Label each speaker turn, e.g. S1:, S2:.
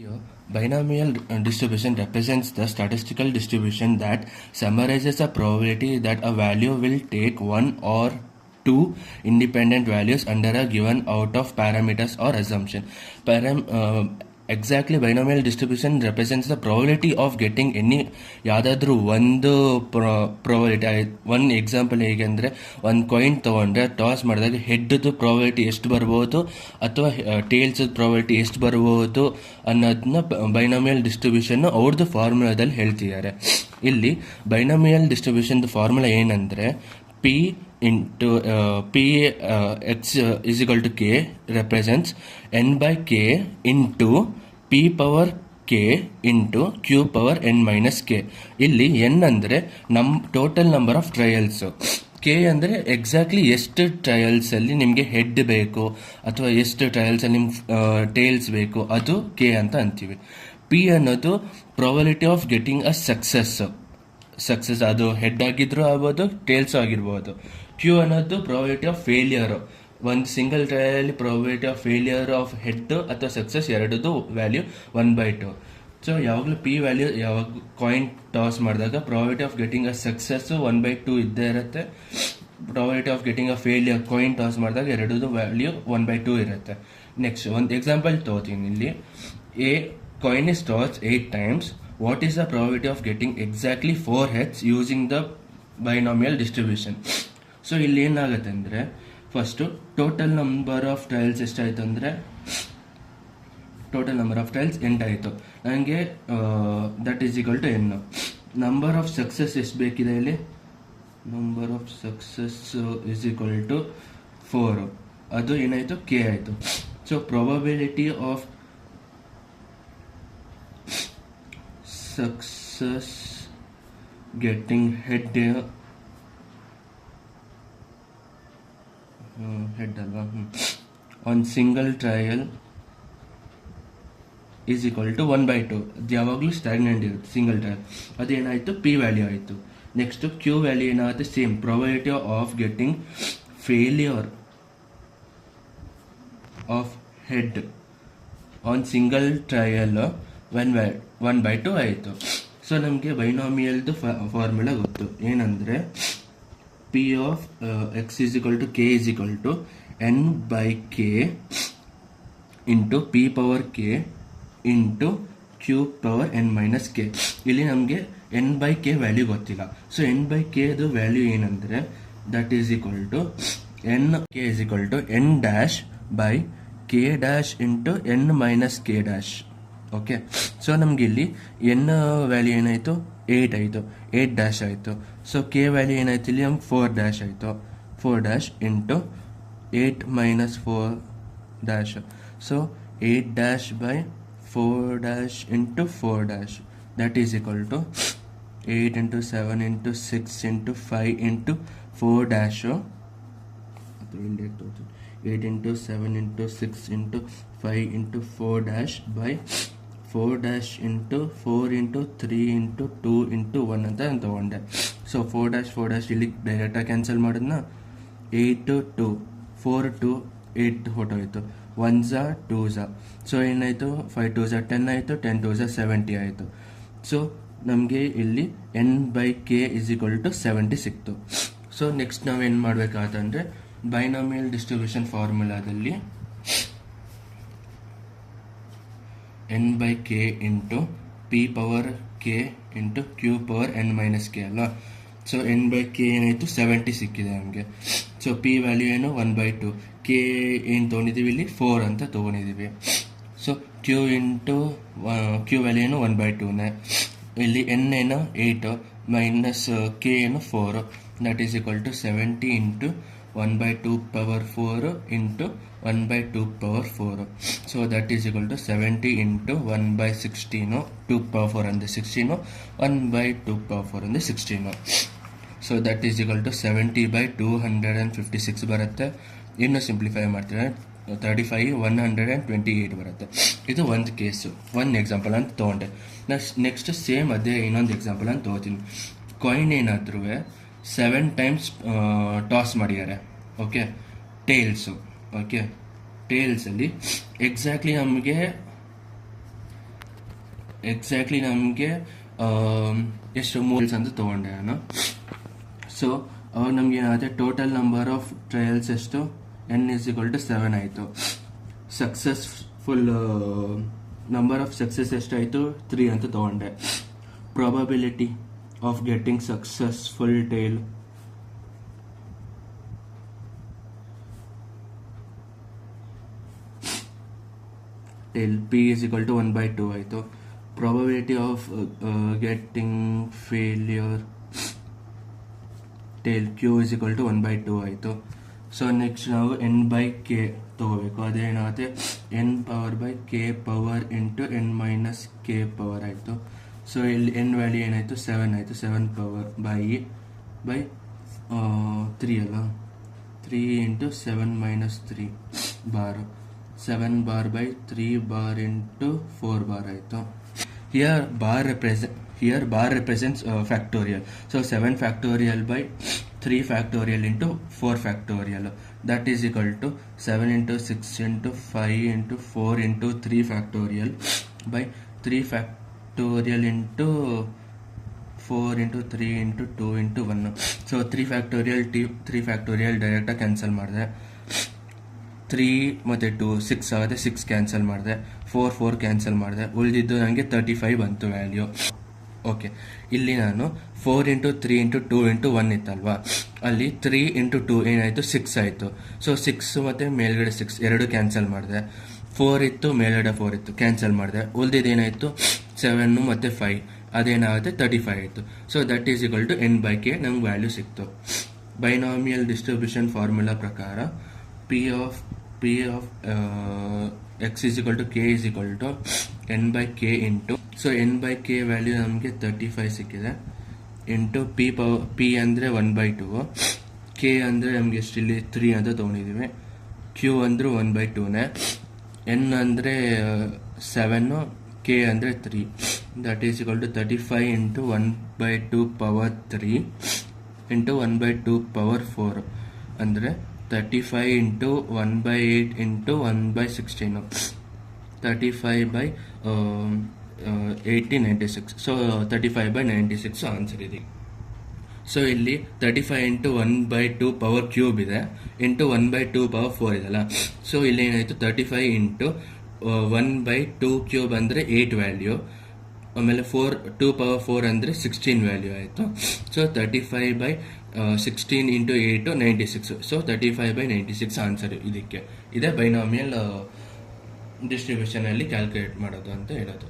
S1: Here, binomial distribution represents the statistical distribution that summarizes the probability that a value will take one or two independent values under a given out of parameters or assumption. Exactly, binomial distribution represents the probability of getting any ಯಾವುದಾದ್ರೂ ಒಂದು probability. One example ಹೇಗೆ ಅಂದರೆ, ಒಂದು coin ತೊಗೊಂಡ್ರೆ toss ಮಾಡಿದಾಗ ಹೆಡ್ದು probability ಎಷ್ಟು ಬರ್ಬೋದು ಅಥವಾ ಟೇಲ್ಸ್ ಪ್ರಾಬಬಿಲಿಟಿ ಎಷ್ಟು ಬರ್ಬೋದು ಅನ್ನೋದನ್ನ ಬೈನಾಮಿಯಲ್ ಡಿಸ್ಟ್ರಿಬ್ಯೂಷನ್ ಅವ್ರದ್ದು ಫಾರ್ಮುಲಾದಲ್ಲಿ ಹೇಳ್ತಿದ್ದಾರೆ. ಇಲ್ಲಿ ಬೈನಾಮಿಯಲ್ ಡಿಸ್ಟ್ರಿಬ್ಯೂಷನ್ದು ಫಾರ್ಮುಲಾ ಏನಂದರೆ, P into p x is equal to k represents n by k into p power k into q power n minus k. ಇಲ್ಲಿ n ಅಂದರೆ total number of trials, K ಅಂದರೆ exactly ಎಷ್ಟು ಟ್ರಯಲ್ಸಲ್ಲಿ ನಿಮಗೆ head ಬೇಕು ಅಥವಾ ಎಷ್ಟು ಟ್ರಯಲ್ಸಲ್ಲಿ ನಿಮ್ಗೆ ಟೇಲ್ಸ್ ಬೇಕು, ಅದು ಕೆ ಅಂತ ಅಂತೀವಿ. ಪಿ ಅನ್ನೋದು probability of getting a success, ಅದು ಹೆಡ್ ಆಗಿದ್ರೂ ಆಗ್ಬೋದು, ಟೇಲ್ಸು ಆಗಿರ್ಬೋದು. ಕ್ಯೂ ಅನ್ನೋದು ಪ್ರಾಬಬಿಲಿಟಿ ಆಫ್ ಫೇಲಿಯರು, ಒಂದು ಸಿಂಗಲ್ ಟ್ರಯಲಲ್ಲಿ probability of failure of head ಅಥವಾ ಸಕ್ಸಸ್ ಎರಡದು ವ್ಯಾಲ್ಯೂ 1/2. ಸೊ ಯಾವಾಗಲೂ ಪಿ ವ್ಯಾಲ್ಯೂ ಯಾವಾಗ ಕಾಯಿನ್ ಟಾಸ್ ಮಾಡಿದಾಗ probability of getting a success 1/2 ಇದ್ದೇ ಇರುತ್ತೆ. Probability of getting a failure coin toss ಮಾಡಿದಾಗ ಎರಡದು ವ್ಯಾಲ್ಯೂ 1/2 ಇರುತ್ತೆ. ನೆಕ್ಸ್ಟ್ ಒಂದು ಎಕ್ಸಾಂಪಲ್ ತಗೋತೀನಿ. ಇಲ್ಲಿ A coin is toss 8 times. What is the probability of getting exactly 4 heads using the binomial distribution? So ಇಲ್ಲಿ ಏನಾಗುತ್ತೆ ಅಂದರೆ, first total number of trials ಎಷ್ಟಾಯಿತು ಅಂದರೆ, ಟೋಟಲ್ ನಂಬರ್ ಆಫ್ ಟ್ರಯಲ್ಸ್ 8 ಆಯಿತು. ನನಗೆ that is equal to N. Number of success ಎಷ್ಟು ಬೇಕಿದೆ ಇಲ್ಲಿ, number of success is equal to 4. ಅದು ಏನಾಯಿತು, ಕೆ ಆಯಿತು. So probability of success getting head ಅಲ್ವಾ, on single trial is equal to 1/2. ಅದು ಯಾವಾಗಲೂ ಸ್ಟ್ಯಾಗ್ನೆಂಟ್ ಇರುತ್ತೆ ಸಿಂಗಲ್ ಟ್ರಯಲ್. ಅದೇನಾಯಿತು, ಪಿ ವ್ಯಾಲ್ಯೂ ಆಯಿತು. ನೆಕ್ಸ್ಟು ಕ್ಯೂ ವ್ಯಾಲ್ಯೂ ಏನಾಗುತ್ತೆ, same probability of getting failure of head on single trial 1/2 ಆಯಿತು. So ನಮಗೆ ಬೈನಾಮಿಯಲ್ದು ಫಾರ್ಮುಲಾ ಗೊತ್ತು. ಏನಂದರೆ, P of X is equal to K is equal to N by K into P power K into Q power N minus K. ಇಲ್ಲಿ ನಮಗೆ N by K value ಗೊತ್ತಿಲ್ಲ. So N by ಕೆದು value ಏನಂದರೆ, that is equal to N K is equal to N dash by K dash into N minus K dash. Okay, so ನಮ್ಗೆ ಇಲ್ಲಿ N value ಏನಾಯಿತು, 8 ಆಯಿತು, 8 dash ಆಯಿತು. So K value ಏನಾಯ್ತು, ಇಲ್ಲಿ ನಮ್ಗೆ 4 ಡ್ಯಾಶ್ ಆಯಿತು, 4 dash into 8 minus 4 dash. So 8 dash by 4 dash into 4 dash, that is equal to 8 into 7 into 6 into 5 into 4 dash, 8 into 7 into 6 into 5 into 4 dash by 4 dash into 4 into 3 into 2 into 1 ಅಂತ ನಾನು ತೊಗೊಂಡೆ. So 4 dash ಇಲ್ಲಿ ಡೈರೆಕ್ಟಾಗಿ cancel ಮಾಡಿದ್ನ, 8 2 4 2 8 ಹೊಟ್ಟೋಯ್ತು, 1 2 so ಏನಾಯಿತು, 5 2 10 ಆಯಿತು, 10 2 70 ಆಯಿತು. So ನಮಗೆ ಇಲ್ಲಿ N by K is equal to 70 ಸಿಕ್ತು. ಸೊ ನೆಕ್ಸ್ಟ್ ನಾವೇನು ಮಾಡಬೇಕಾದಂದರೆ, ಬೈನಾಮಿಯಲ್ ಡಿಸ್ಟ್ರಿಬ್ಯೂಷನ್ ಫಾರ್ಮುಲಾದಲ್ಲಿ N by K into P power K into Q power N minus K ಅಲ್ಲ. ಸೊ ಎನ್ ಬೈ ಕೆ ಏನಾಯಿತು, 70 ಸಿಕ್ಕಿದೆ ನಮಗೆ. ಸೊ ಪಿ ವ್ಯಾಲ್ಯೂ ಏನು, 1/2. ಕೆ ಏನು ತೊಗೊಂಡಿದ್ದೀವಿ, ಇಲ್ಲಿ 4 ಅಂತ ತೊಗೊಂಡಿದ್ದೀವಿ. ಸೊ ಕ್ಯೂ ವ್ಯಾಲ್ಯೂ ಏನು 1/2ನೇ. ಇಲ್ಲಿ ಎನ್ ಏನು 8 ಮೈನಸ್ ಕೆ ಏನು 4, that is equal to 70 into 1/2 power 4 into 1/2 power 4. So that is equal to 70 into 1/16, 2 power 4 ಅಂದರೆ 16, 1/2 ಪವರ್ 4 ಅಂದರೆ 16. So that is equal to 70/256 ಬರುತ್ತೆ. ಇನ್ನು ಸಿಂಪ್ಲಿಫೈ ಮಾಡ್ತೀರಾ 35 128 ಬರುತ್ತೆ. ಇದು ಒಂದು ಕೇಸು, ಒಂದು ಎಕ್ಸಾಂಪಲ್ ಅಂತ ತೊಗೊಂಡೆ. ನೆಕ್ಸ್ಟ್ ಸೇಮ್ ಅದೇ ಇನ್ನೊಂದು ಎಕ್ಸಾಂಪಲ್ ಅಂತ ತೊಗೋತೀನಿ. ಕಾಯಿನ್ ಏನಾದ್ರೂ 7 ಟೈಮ್ಸ್ ಟಾಸ್ ಮಾಡಿದ್ದಾರೆ, ಓಕೆ, ಟೇಲ್ಸು. ಓಕೆ, ಟೇಲ್ಸಲ್ಲಿ ಎಕ್ಸಾಕ್ಟ್ಲಿ ನಮಗೆ ಎಕ್ಸಾಕ್ಟ್ಲಿ ನಮಗೆ ಎಷ್ಟು ಮೂಲ್ಸ್ ಅಂತ ತೊಗೊಂಡೆ ನಾನು. ಸೊ ಅವಾಗ ನಮ್ಗೆ ಏನಾಗುತ್ತೆ, ಟೋಟಲ್ ನಂಬರ್ ಆಫ್ ಟ್ರಯಲ್ಸ್ ಎಷ್ಟು, n=7 ಆಯಿತು. ಸಕ್ಸಸ್ಫುಲ್ ನಂಬರ್ ಆಫ್ ಸಕ್ಸಸ್ ಎಷ್ಟಾಯಿತು, 3 ಅಂತ ತೊಗೊಂಡೆ. Probability of getting successful tail p=1/2 ಆಯಿತು. Probability of getting failure tail q=1/2 ಆಯಿತು. ಸೊ ನೆಕ್ಸ್ಟ್ ನಾವು n/k ತಗೋಬೇಕು. ಅದೇನಾಗುತ್ತೆ, n/k ಇಂಟು n-k ಆಯಿತು. ಸೊ ಇಲ್ಲಿ n ವ್ಯಾಲ್ಯೂ ಏನಾಯಿತು, 7 ಆಯಿತು. 7 ಪವರ್ ಬೈ 3 ಅಲ್ಲ, 3 into 7 - 3 bar, 7 bar by 3 bar into 4 bar ಆಯಿತು. Here bar represents factorial. So 7 factorial by 3 factorial into 4 factorial. That is equal to 7 into 6 into 5 into 4 into 3 factorial by 3 factorial into 4 into 3 into 2 into 1. So 3 factorial direct cancel ಮಾಡಿದೆ. 3 ಮತ್ತು 2 6 ಆಗುತ್ತೆ, 6 cancel ಮಾಡಿದೆ. 4 cancel ಮಾಡಿದೆ. ಉಳಿದಿದ್ದು ನನಗೆ 35 ಬಂತು value. Okay, ಇಲ್ಲಿ ನಾನು 4 ಇಂಟು 3 ಇಂಟು 2 ಇಂಟು 1 ಇತ್ತಲ್ವಾ, ಅಲ್ಲಿ 3 ಇಂಟು 2 ಏನಾಯಿತು, 6 ಆಯಿತು. ಸೊ 6 ಮತ್ತು ಮೇಲ್ಗಡೆ 6 ಎರಡು ಕ್ಯಾನ್ಸಲ್ ಮಾಡಿದೆ. 4 ಇತ್ತು, ಮೇಲ್ಗಡೆ 4 ಇತ್ತು, ಕ್ಯಾನ್ಸಲ್ ಮಾಡಿದೆ. ಉಳಿದಿದ್ದು ಏನಾಯಿತು, 7 ಮತ್ತು 5, ಅದೇನಾಗುತ್ತೆ 35 ಆಯಿತು. So that is equal to n/k ನಮ್ಗೆ ವ್ಯಾಲ್ಯೂ ಸಿಕ್ತು. ಬೈನಾಮಿಯಲ್ ಡಿಸ್ಟ್ರಿಬ್ಯೂಷನ್ ಫಾರ್ಮುಲಾ ಪ್ರಕಾರ p of x = k = n/k into, so n/k value ನಮಗೆ 35 ಸಿಕ್ಕಿದೆ, ಇಂಟು p ಅಂದರೆ 1/2, k ಅಂದರೆ ನಮಗೆ ಎಷ್ಟಿಲ್ಲಿ 3 ಅಂತ ತೊಗೊಂಡಿದ್ದೀವಿ, q ಅಂದರೆ 1/2ನೇ, n ಅಂದರೆ 7, k ಅಂದರೆ 3. That is equal to 35 into 1/2 power 3 into 1/2 power 4 ಅಂದರೆ 35 ಇಂಟು 1/8 ಇಂಟು 1/16, 35/80 96. ಸೊ 35/96 ಆನ್ಸರ್ ಇದೆ. ಸೊ ಇಲ್ಲಿ 35 ಇಂಟು 1/2 ಪವರ್ ಕ್ಯೂಬ್ ಇದೆ, ಇಂಟು 1/2 ಪವರ್ 4 ಇದೆಲ್ಲ. ಸೊ ಇಲ್ಲಿ ಏನಾಯಿತು, 35 ಇಂಟು 1/2 ಕ್ಯೂಬ್ ಅಂದರೆ 8 ವ್ಯಾಲ್ಯೂ, ಆಮೇಲೆ 2 ಪವರ್ 4 ಅಂದರೆ 16 ವ್ಯಾಲ್ಯೂ ಆಯಿತು. So 35/16 into 8 96. ಸೊ 35/96 ಆನ್ಸರ್ ಇದಕ್ಕೆ ಇದೆ. ಬೈನಾಮಿಯಲ್ ಡಿಸ್ಟ್ರಿಬ್ಯೂಷನಲ್ಲಿ ಕ್ಯಾಲ್ಕುಲೇಟ್ ಮಾಡೋದು ಅಂತ ಹೇಳೋದು.